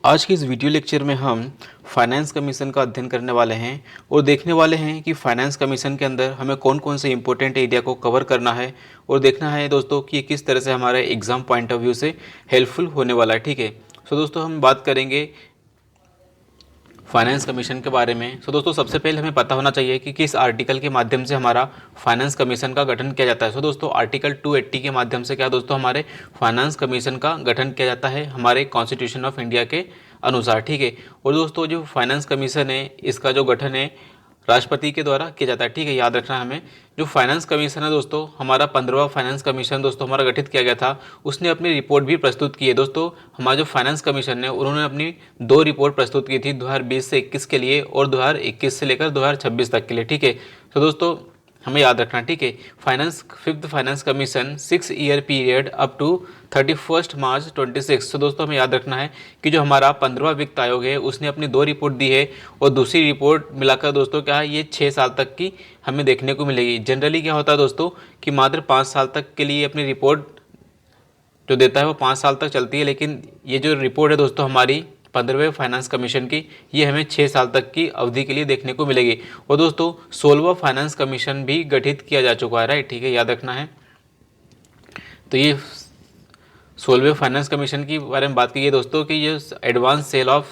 आज की इस वीडियो लेक्चर में हम फाइनेंस कमीशन का अध्ययन करने वाले हैं और देखने वाले हैं कि फाइनेंस कमीशन के अंदर हमें कौन कौन से इंपॉर्टेंट एरिया को कवर करना है और देखना है दोस्तों कि ये किस तरह से हमारे एग्ज़ाम पॉइंट ऑफ व्यू से हेल्पफुल होने वाला है। ठीक है, सो दोस्तों हम बात करेंगे फाइनेंस कमीशन के बारे में। सो दोस्तों सबसे पहले हमें पता होना चाहिए कि किस आर्टिकल के माध्यम से हमारा फाइनेंस कमीशन का गठन किया जाता है। सो दोस्तों आर्टिकल 280 के माध्यम से क्या दोस्तों हमारे फाइनेंस कमीशन का गठन किया जाता है हमारे कॉन्स्टिट्यूशन ऑफ इंडिया के अनुसार। ठीक है, और दोस्तों जो फाइनेंस कमीशन है इसका जो गठन है राष्ट्रपति के द्वारा किया जाता है। ठीक है, याद रखना हमें। जो फाइनेंस कमीशन है दोस्तों हमारा 15वां फाइनेंस कमीशन दोस्तों हमारा गठित किया गया था, उसने अपनी रिपोर्ट भी प्रस्तुत की है। दोस्तों हमारा जो फाइनेंस कमीशन है उन्होंने अपनी 2 रिपोर्ट प्रस्तुत की थी 2020 से 21 के लिए और 2021 से लेकर 2026 तक के लिए। ठीक है, तो दोस्तों हमें याद रखना। ठीक है, fifth finance commission 6 year period up to 31 March 26। तो दोस्तों हमें याद रखना है कि जो हमारा 15वां वित्त आयोग है उसने अपनी 2 रिपोर्ट दी है और दूसरी रिपोर्ट मिलाकर दोस्तों क्या है ये 6 साल तक की हमें देखने को मिलेगी। जनरली क्या होता है दोस्तों कि मात्र 5 साल तक के लिए अपनी रिपोर्ट जो देता है वो 5 साल तक चलती है, लेकिन ये जो रिपोर्ट है दोस्तों हमारी 15वें फाइनेंस कमीशन की ये हमें 6 साल तक की अवधि के लिए देखने को मिलेगी। और दोस्तों 16वां फाइनेंस कमीशन भी गठित किया जा चुका है, राइट। ठीक है, याद रखना है। तो ये 16वें फाइनेंस कमीशन की बारे में बात की है दोस्तों कि ये advance cell of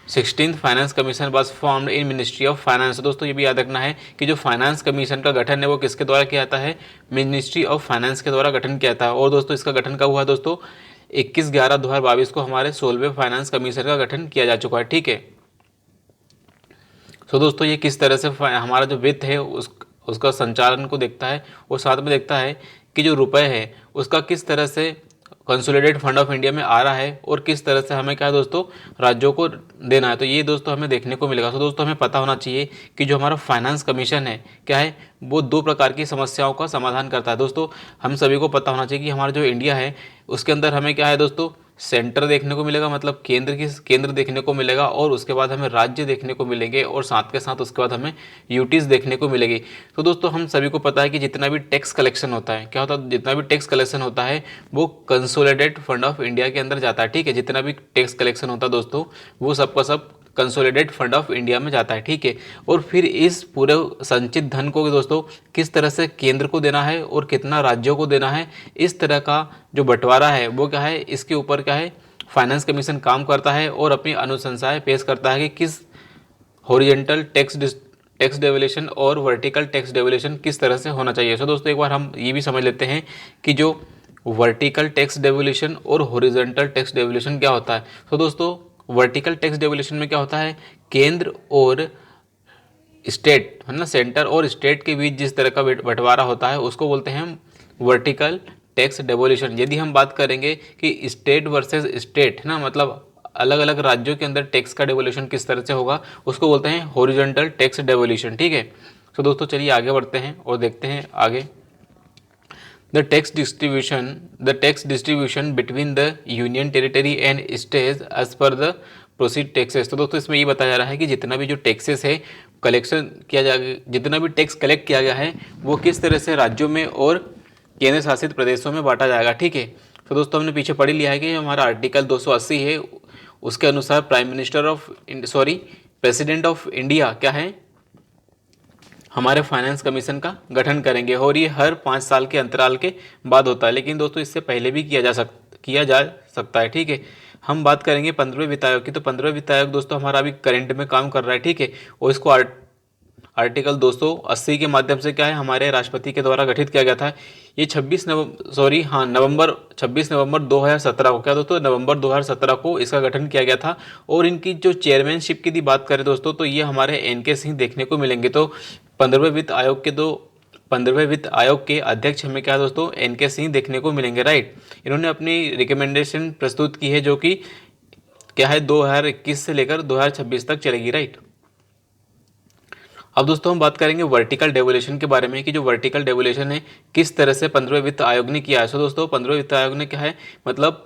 16th finance commission was formed in ministry of finance. दोस्तों ये भी याद रखना है कि जो फाइनेंस कमीशन का गठन है वो किसके द्वारा किया जाता है, मिनिस्ट्री ऑफ फाइनेंस के द्वारा गठन किया जाता है। और दोस्तों इसका गठन कब हुआ दोस्तों 21/11/2022 को हमारे 16वें फाइनेंस कमीशन का गठन किया जा चुका है। ठीक है, सो दोस्तों ये किस तरह से हमारा जो वित्त है उसका संचालन को देखता है और साथ में देखता है कि जो रुपए है उसका किस तरह से कंसोलिडेटेड फंड ऑफ इंडिया में आ रहा है और किस तरह से हमें क्या है दोस्तों राज्यों को देना है। तो ये दोस्तों हमें देखने को मिलेगा। तो दोस्तों हमें पता होना चाहिए कि जो हमारा फाइनेंस कमीशन है क्या है वो 2 प्रकार की समस्याओं का समाधान करता है। दोस्तों हम सभी को पता होना चाहिए कि हमारा जो इंडिया है उसके अंदर हमें क्या है दोस्तों सेंटर देखने को मिलेगा, मतलब केंद्र देखने को मिलेगा और उसके बाद हमें राज्य देखने को मिलेंगे और साथ के साथ उसके बाद हमें यूटीज देखने को मिलेगी। तो दोस्तों हम सभी को पता है कि जितना भी टैक्स कलेक्शन होता है क्या होता है, जितना भी टैक्स कलेक्शन होता है वो कंसोलिडेटेड फंड ऑफ इंडिया के अंदर जाता है। ठीक है, जितना भी टैक्स कलेक्शन होता है दोस्तों वो सबका सब कंसोलिडेटेड फंड ऑफ इंडिया में जाता है। ठीक है, और फिर इस पूरे संचित धन को दोस्तों किस तरह से केंद्र को देना है और कितना राज्यों को देना है, इस तरह का जो बंटवारा है वो क्या है इसके ऊपर क्या है फाइनेंस कमीशन काम करता है और अपनी अनुशंसाएं पेश करता है कि किस हॉरिजॉन्टल टैक्स डेवल्यूशन और वर्टिकल टैक्स डेवल्यूशन किस तरह से होना चाहिए। सो दोस्तों एक बार हम ये भी समझ लेते हैं कि जो वर्टिकल टैक्स डेवल्यूशन और हॉरिजॉन्टल टैक्स डेवल्यूशन क्या होता है। तो दोस्तों वर्टिकल टैक्स डेवल्यूशन में क्या होता है केंद्र और स्टेट है ना, सेंटर और स्टेट के बीच जिस तरह का बंटवारा होता है उसको बोलते हैं हम वर्टिकल टैक्स डेवोल्यूशन। यदि हम बात करेंगे कि स्टेट वर्सेस स्टेट है ना, मतलब अलग अलग राज्यों के अंदर टैक्स का डेवोल्यूशन किस तरह से होगा उसको बोलते हैं हॉरिजॉन्टल टैक्स डेवोल्यूशन। ठीक है, तो दोस्तों चलिए आगे बढ़ते हैं और देखते हैं आगे। The tax distribution between the union territory and states as per the proceed taxes. तो दोस्तों इसमें ये बताया जा रहा है कि जितना भी जो टैक्सेस है कलेक्शन किया जाएगा, जितना भी टैक्स कलेक्ट किया गया है वो किस तरह से राज्यों में और केंद्र शासित प्रदेशों में बांटा जाएगा। ठीक है, तो दोस्तों हमने पीछे पढ़ लिया है कि हमारा आर्टिकल 280 है उसके अनुसार प्रेसिडेंट ऑफ इंडिया क्या है हमारे फाइनेंस कमीशन का गठन करेंगे और ये हर 5 साल के अंतराल के बाद होता है, लेकिन दोस्तों इससे पहले भी किया जा सकता है। ठीक है, हम बात करेंगे 15वें वित्त आयोग की। तो 15वें वित्त आयोग दोस्तों हमारा अभी करंट में काम कर रहा है। ठीक है, और इसको आर्टिकल 280 के माध्यम से क्या है हमारे राष्ट्रपति के द्वारा गठित किया गया था। ये 26 नवंबर 2017 को क्या दोस्तों नवंबर 2017 को इसका गठन किया गया था। और इनकी जो चेयरमैनशिप की बात करें दोस्तों तो ये हमारे एनके सिंह देखने को मिलेंगे। तो 15वें वित्त आयोग के अध्यक्ष हमें क्या दोस्तों एनके सिंह देखने को मिलेंगे, राइट। इन्होंने अपनी रिकमेंडेशन प्रस्तुत की है जो कि क्या है 2021 से लेकर 2026 तक चलेगी, राइट। अब दोस्तों हम बात करेंगे वर्टिकल डेवोल्यूशन के बारे में कि जो वर्टिकल डेवोल्यूशन है किस तरह से 15वें वित्त आयोग ने किया है। सो दोस्तों 15वें वित्त आयोग ने क्या है मतलब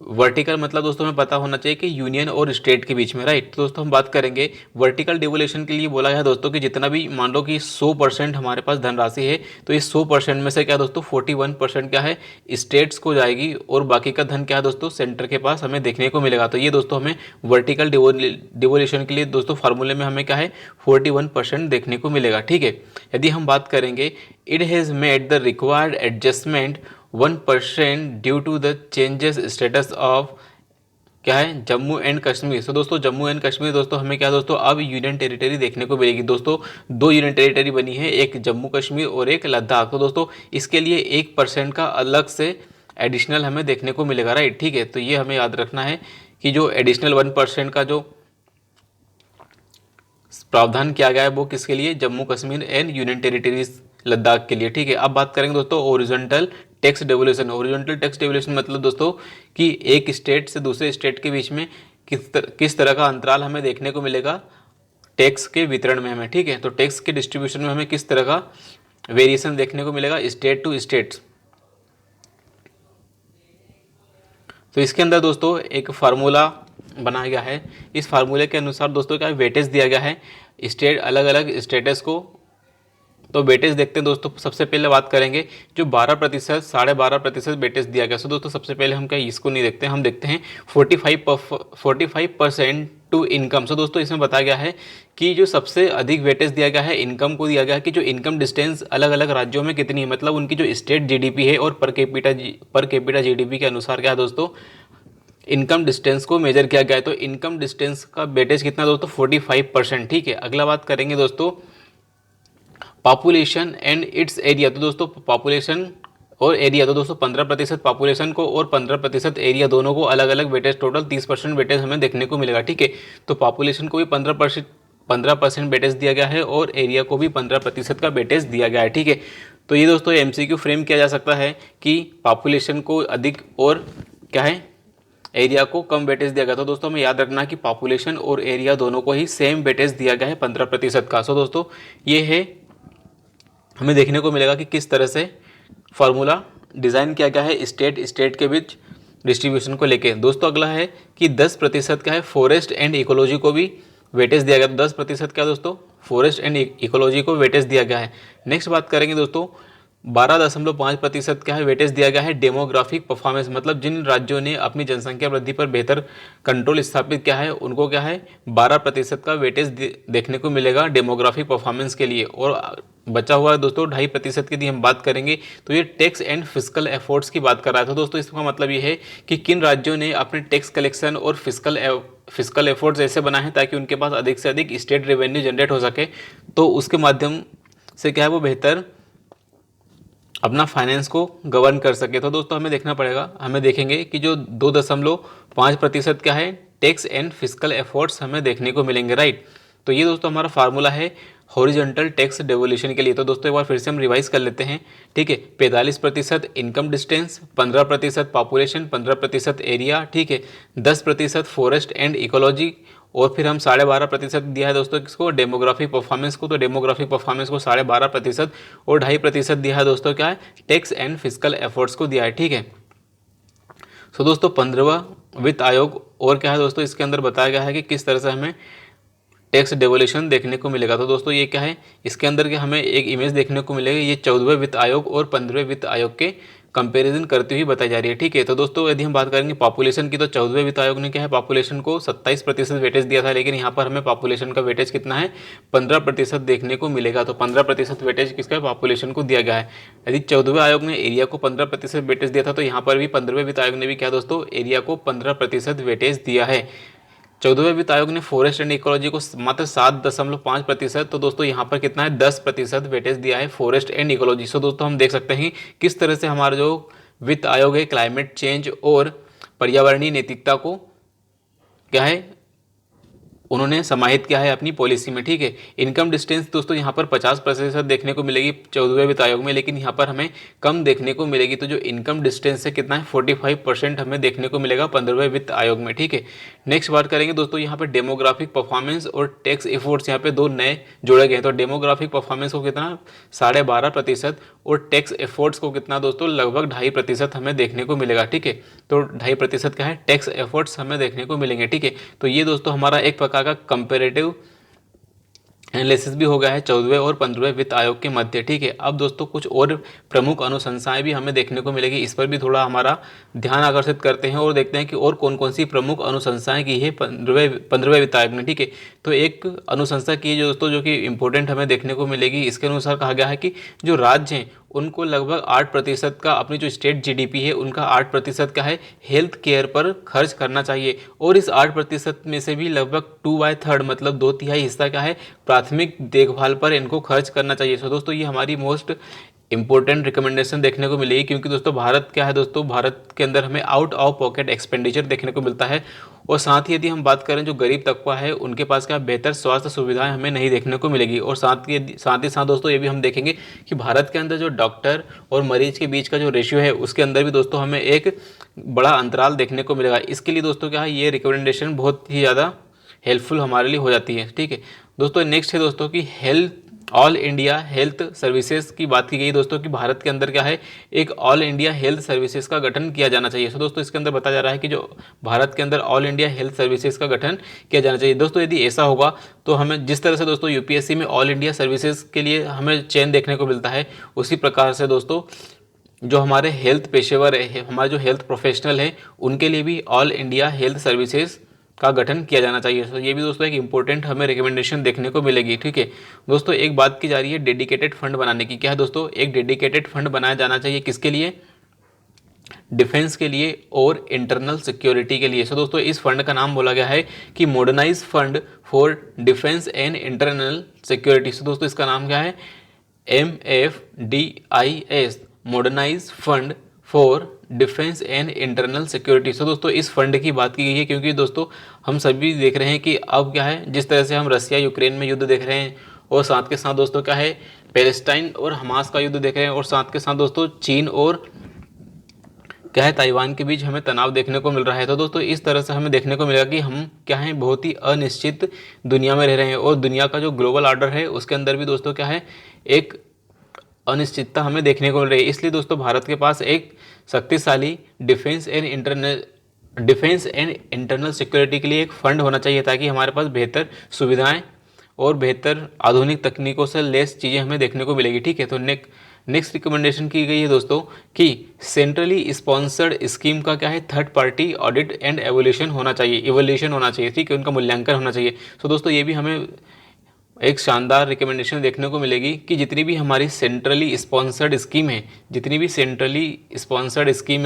वर्टिकल मतलब दोस्तों हमें पता होना चाहिए कि यूनियन और स्टेट के बीच में, राइट। तो दोस्तों हम बात करेंगे वर्टिकल डिवोल्यूशन के लिए बोला गया दोस्तों कि जितना भी मान लो कि 100% हमारे पास धनराशि है, तो इस 100% में से क्या दोस्तों 41% क्या है स्टेट्स को जाएगी और बाकी का धन क्या है दोस्तों सेंटर के पास हमें देखने को मिलेगा। तो ये दोस्तों हमें वर्टिकल डिवोल्यूशन के लिए दोस्तों फार्मूले में हमें क्या है 41% देखने को मिलेगा, ठीक है। यदि हम बात करेंगे it has made the required adjustment 1% due to the changes status of क्या है जम्मू एंड कश्मीर। तो दोस्तों जम्मू एंड कश्मीर दोस्तों हमें क्या दोस्तों अब यूनियन टेरिटरी देखने को मिलेगी। दोस्तों 2 यूनियन टेरिटरी बनी है, एक जम्मू कश्मीर और एक लद्दाख। तो दोस्तों इसके लिए 1% का अलग से एडिशनल हमें देखने को मिलेगा, राइट, ठीक है। तो ये हमें याद रखना है कि जो एडिशनल 1% का जो प्रावधान किया गया है वो किसके लिए, Jammu Kashmir and union territories Ladakh के लिए, ठीक है। अब बात करेंगे दोस्तों horizontal tax devolution. Horizontal tax devolution मतलब दोस्तों कि एक स्टेट से दूसरे स्टेट के बीच में किस तरह का अंतराल हमें देखने को मिलेगा टैक्स के वितरण में हमें, ठीक है। तो टैक्स के डिस्ट्रीब्यूशन में हमें किस तरह का वेरिएशन देखने को मिलेगा स्टेट टू स्टेट। तो इसके अंदर दोस्तों एक फार्मूला बनाया गया है। इस फार्मूले के अनुसार दोस्तों क्या वेटेज दिया गया है स्टेट अलग अलग स्टेटस को। तो वेटेज देखते हैं दोस्तों। सबसे पहले बात करेंगे जो 12% 12.5% वेटेज दिया गया। सो दोस्तों सबसे पहले हम क्या इसको नहीं देखते हैं, हम देखते हैं 45% टू इनकम। सो दोस्तों इसमें बताया गया है कि जो सबसे अधिक वेटेज दिया गया है इनकम को दिया गया है कि जो इनकम डिस्टेंस अलग अलग राज्यों में कितनी है, मतलब उनकी जो स्टेट जीडीपी है और पर कैपिटा जीडीपी के अनुसार क्या है दोस्तों इनकम डिस्टेंस को मेजर किया गया है। तो इनकम डिस्टेंस का वेटेज कितना दोस्तों 45%, ठीक है। अगला बात करेंगे दोस्तों पॉपुलेशन एंड इट्स एरिया। तो दोस्तों पॉपुलेशन और एरिया, तो दोस्तों 15% पॉपुलेशन को और 15% एरिया दोनों को अलग अलग वेटेज टोटल 30% वेटेज हमें देखने को मिलेगा, ठीक है। तो पॉपुलेशन को भी 15% वेटेज दिया गया है और एरिया को भी 15% का वेटेज दिया गया है, ठीक है। तो ये दोस्तों एमसीक्यू फ्रेम किया जा सकता है कि पॉपुलेशन को अधिक और क्या है एरिया को कम वेटेज दिया गया। तो दोस्तों हमें याद रखना कि पॉपुलेशन और एरिया दोनों को ही सेम वेटेज दिया गया है 15% का। सो दोस्तों ये है हमें देखने को मिलेगा कि किस तरह से फार्मूला डिज़ाइन किया गया है स्टेट के बीच डिस्ट्रीब्यूशन को लेके। दोस्तों अगला है कि 10% क्या है फॉरेस्ट एंड इकोलॉजी को भी वेटेज दिया गया। तो 10% क्या दोस्तों फॉरेस्ट एंड इकोलॉजी को वेटेज दिया गया है। नेक्स्ट बात करेंगे दोस्तों 12.5% क्या है वेटेज दिया गया है डेमोग्राफिक परफॉर्मेंस, मतलब जिन राज्यों ने अपनी जनसंख्या वृद्धि पर बेहतर कंट्रोल स्थापित किया है उनको क्या है 12% का वेटेज देखने को मिलेगा डेमोग्राफिक परफॉर्मेंस के लिए। और बचा हुआ दोस्तों 2.5% की यदि हम बात करेंगे तो ये टैक्स एंड फिस्कल एफर्ट्स की बात कर रहा है। तो दोस्तों इसका मतलब ये है कि किन राज्यों ने अपने टैक्स कलेक्शन और फिस्कल एफर्ट्स ऐसे बनाए हैं ताकि उनके पास अधिक से अधिक स्टेट रेवेन्यू जनरेट हो सके, तो उसके माध्यम से क्या है वो बेहतर अपना फाइनेंस को गवर्न कर सके। तो दोस्तों हमें देखना पड़ेगा, हमें देखेंगे कि जो 2.5% क्या है टैक्स एंड फिस्कल एफर्ट्स हमें देखने को मिलेंगे, राइट। तो ये दोस्तों हमारा फार्मूला है हॉरिजॉन्टल टैक्स डेवोल्यूशन के लिए। तो दोस्तों एक बार फिर से हम रिवाइज कर लेते हैं, ठीक है। 45% इनकम डिस्टेंस, 15% पॉपुलेशन, 15% एरिया, ठीक है, 10% फॉरेस्ट एंड इकोलॉजी और फिर हम 12.5% दिया है दोस्तों किसको डेमोग्राफिक परफॉर्मेंस को। तो डेमोग्राफिक परफॉर्मेंस को 12.5% और 2.5% दिया है दोस्तों क्या है टैक्स एंड फिस्कल एफर्ट्स को दिया है, ठीक है। सो दोस्तों 15वां वित्त आयोग और क्या है दोस्तों इसके अंदर बताया गया है कि किस तरह से हमें टैक्स डेवोल्यूशन देखने को मिलेगा। तो दोस्तों ये क्या है इसके अंदर के हमें एक इमेज देखने को मिलेगी, ये 14वें वित्त आयोग और 15वें वित्त आयोग के कंपैरिजन करती हुई बताई जा रही है, ठीक है। तो दोस्तों यदि हम बात करेंगे पॉपुलेशन की तो 14वें वित्त आयोग ने क्या है पॉपुलेशन को 27% वेटेज दिया था, लेकिन यहाँ पर हमें पॉपुलेशन का वेटेज कितना है 15% देखने को मिलेगा। तो 15% वेटेज किसका पॉपुलेशन को दिया गया है। यदि 14वें आयोग ने एरिया को 15% वेटेज दिया था तो यहाँ पर भी 15वें वित्त आयोग ने भी क्या दोस्तों एरिया को 15% वेटेज दिया है। 14वें वित्त आयोग ने फॉरेस्ट एंड इकोलॉजी को मात्र 7.5%, तो दोस्तों यहाँ पर कितना है 10% वेटेज दिया है फॉरेस्ट एंड इकोलॉजी। सो दोस्तों हम देख सकते हैं किस तरह से हमारा जो वित्त आयोग है क्लाइमेट चेंज और पर्यावरणीय नैतिकता को क्या है उन्होंने समाहित किया है अपनी पॉलिसी में, ठीक है। इनकम डिस्टेंस दोस्तों यहाँ पर 50% देखने को मिलेगी 14वें वित्त आयोग में, लेकिन यहाँ पर हमें कम देखने को मिलेगी। तो जो इनकम डिस्टेंस है कितना है 45% हमें देखने को मिलेगा 15वें वित्त आयोग में, ठीक है। नेक्स्ट बात करेंगे दोस्तों यहाँ पर डेमोग्राफिक परफॉर्मेंस और टैक्स एफर्ट्स यहाँ पे दो नए जोड़े गए हैं। तो डेमोग्राफिक परफॉर्मेंस को कितना 12.5% और टैक्स एफर्ट्स को कितना दोस्तों, लगभग 2.5% हमें देखने को मिलेगा। ठीक है, तो 2.5% क्या है, टैक्स एफर्ट्स हमें देखने को मिलेंगे। ठीक है, तो ये दोस्तों हमारा एक प्रकार का कंपेरेटिव एनालिसिस भी हो गया है 14वें और 15वें वित्त आयोग के मध्य। ठीक है, अब दोस्तों कुछ और प्रमुख अनुशंसाएं भी हमें देखने को मिलेगी, इस पर भी थोड़ा हमारा ध्यान आकर्षित करते हैं और देखते हैं कि और कौन कौन सी प्रमुख अनुशंसाएं की है 15वें वित्त आयोग ने। ठीक है, तो एक अनुशंसा की है जो दोस्तों, जो कि इंपॉर्टेंट हमें देखने को मिलेगी। इसके अनुसार कहा गया है कि जो राज्य हैं उनको लगभग 8% का, अपनी जो स्टेट जीडीपी है उनका 8% का है हेल्थ केयर पर खर्च करना चाहिए, और इस 8% में से भी लगभग 2/3 मतलब 2/3 हिस्सा क्या है, प्राथमिक देखभाल पर इनको खर्च करना चाहिए। सो दोस्तों ये हमारी मोस्ट इंपॉर्टेंट रिकमेंडेशन देखने को मिलेगी, क्योंकि दोस्तों भारत क्या है दोस्तों, भारत के अंदर हमें आउट ऑफ पॉकेट एक्सपेंडिचर देखने को मिलता है, और साथ ही यदि हम बात करें जो गरीब तबका है उनके पास क्या बेहतर स्वास्थ्य सुविधाएं हमें नहीं देखने को मिलेगी। और साथ ही साथ दोस्तों ये भी हम देखेंगे कि भारत के अंदर जो डॉक्टर और मरीज के बीच का जो रेशियो है उसके अंदर भी दोस्तों हमें एक बड़ा अंतराल देखने को मिलेगा। इसके लिए दोस्तों क्या है, ये रिकमेंडेशन बहुत ही ज़्यादा हेल्पफुल हमारे लिए हो जाती है। ठीक है दोस्तों, नेक्स्ट है दोस्तों कि health all India health services की बात की गई दोस्तों, कि भारत के अंदर क्या है, एक ऑल इंडिया हेल्थ सर्विसेज का गठन किया जाना चाहिए। सो दोस्तों इसके अंदर बताया जा रहा है कि जो भारत के अंदर ऑल इंडिया हेल्थ सर्विसेज का गठन किया जाना चाहिए। दोस्तों यदि ऐसा होगा तो हमें जिस तरह से दोस्तों यूपीएससी में ऑल इंडिया सर्विसेज के लिए हमें चयन देखने को मिलता है, उसी प्रकार से दोस्तों जो हमारे हेल्थ पेशेवर है, हमारे जो हेल्थ प्रोफेशनल हैं, उनके लिए भी ऑल इंडिया हेल्थ सर्विसेज का गठन किया जाना चाहिए। तो ये भी दोस्तों एक इंपॉर्टेंट हमें रिकमेंडेशन देखने को मिलेगी। ठीक है दोस्तों, एक बात की जा रही है डेडिकेटेड फंड बनाने की। क्या है दोस्तों, एक डेडिकेटेड फंड बनाया जाना चाहिए, किसके लिए, डिफेंस के लिए और इंटरनल सिक्योरिटी के लिए। सो दोस्तों इस फंड का नाम बोला गया है कि modernise fund for defence and internal security. So दोस्तों इसका नाम क्या है, MFDIS, modernise fund for defence and internal security. So दोस्तों इस फंड की बात की गई है क्योंकि दोस्तों हम सभी देख रहे हैं कि अब क्या है, जिस तरह से हम रसिया यूक्रेन में युद्ध देख रहे हैं, और साथ के साथ दोस्तों क्या है, पैलेस्टाइन और हमास का युद्ध देख रहे हैं, और साथ के साथ दोस्तों चीन और क्या है, ताइवान के बीच हमें तनाव देखने को मिल रहा है। तो दोस्तों इस तरह से हमें देखने को मिलेगा कि हम क्या है, बहुत ही अनिश्चित दुनिया में रह रहे हैं, और दुनिया का जो ग्लोबल ऑर्डर है उसके अंदर भी दोस्तों क्या है, एक अनिश्चितता हमें देखने को मिल रही है। इसलिए दोस्तों भारत के पास एक शक्तिशाली डिफेंस एंड इंटरनल सिक्योरिटी के लिए एक फंड होना चाहिए, ताकि हमारे पास बेहतर सुविधाएं और बेहतर आधुनिक तकनीकों से लेस चीज़ें हमें देखने को मिलेगी। ठीक है, तो नेक्स्ट रिकमेंडेशन की गई है दोस्तों कि सेंट्रली स्पॉन्सर्ड स्कीम का क्या है, third party audit and evolution होना चाहिए। ठीक है, उनका मूल्यांकन होना चाहिए। तो दोस्तों ये भी हमें एक शानदार रिकमेंडेशन देखने को मिलेगी कि जितनी भी हमारी सेंट्रली स्पॉन्सर्ड स्कीम है,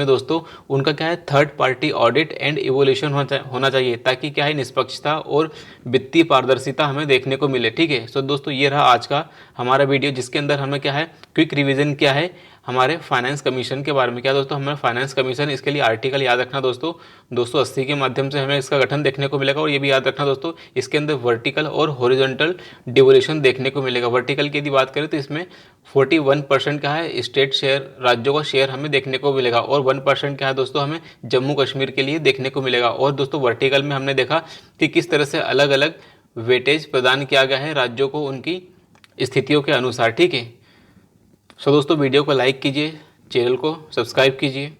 दोस्तों उनका क्या है, third party audit and evolution होना चाहिए, ताकि क्या है, निष्पक्षता और वित्तीय पारदर्शिता हमें देखने को मिले। ठीक है, सो दोस्तों ये रहा आज का हमारा वीडियो, जिसके अंदर हमें क्या है, क्विक रिवीजन क्या है हमारे फाइनेंस कमीशन के बारे में। क्या दोस्तों, हमें फाइनेंस कमीशन, इसके लिए आर्टिकल याद रखना दोस्तों 280 के माध्यम से हमें इसका गठन देखने को मिलेगा। और ये भी याद रखना दोस्तों, इसके अंदर वर्टिकल और हॉरिजॉन्टल डिवोल्यूशन देखने को मिलेगा। वर्टिकल की यदि बात करें तो इसमें 41% का है स्टेट शेयर, राज्यों का शेयर हमें देखने को मिलेगा, और 1% क्या है दोस्तों, हमें जम्मू कश्मीर के लिए देखने को मिलेगा। और दोस्तों वर्टिकल में हमने देखा कि किस तरह से अलग अलग वेटेज प्रदान किया गया है राज्यों को उनकी स्थितियों के अनुसार। ठीक है, सो दोस्तों वीडियो को लाइक कीजिए, चैनल को सब्सक्राइब कीजिए।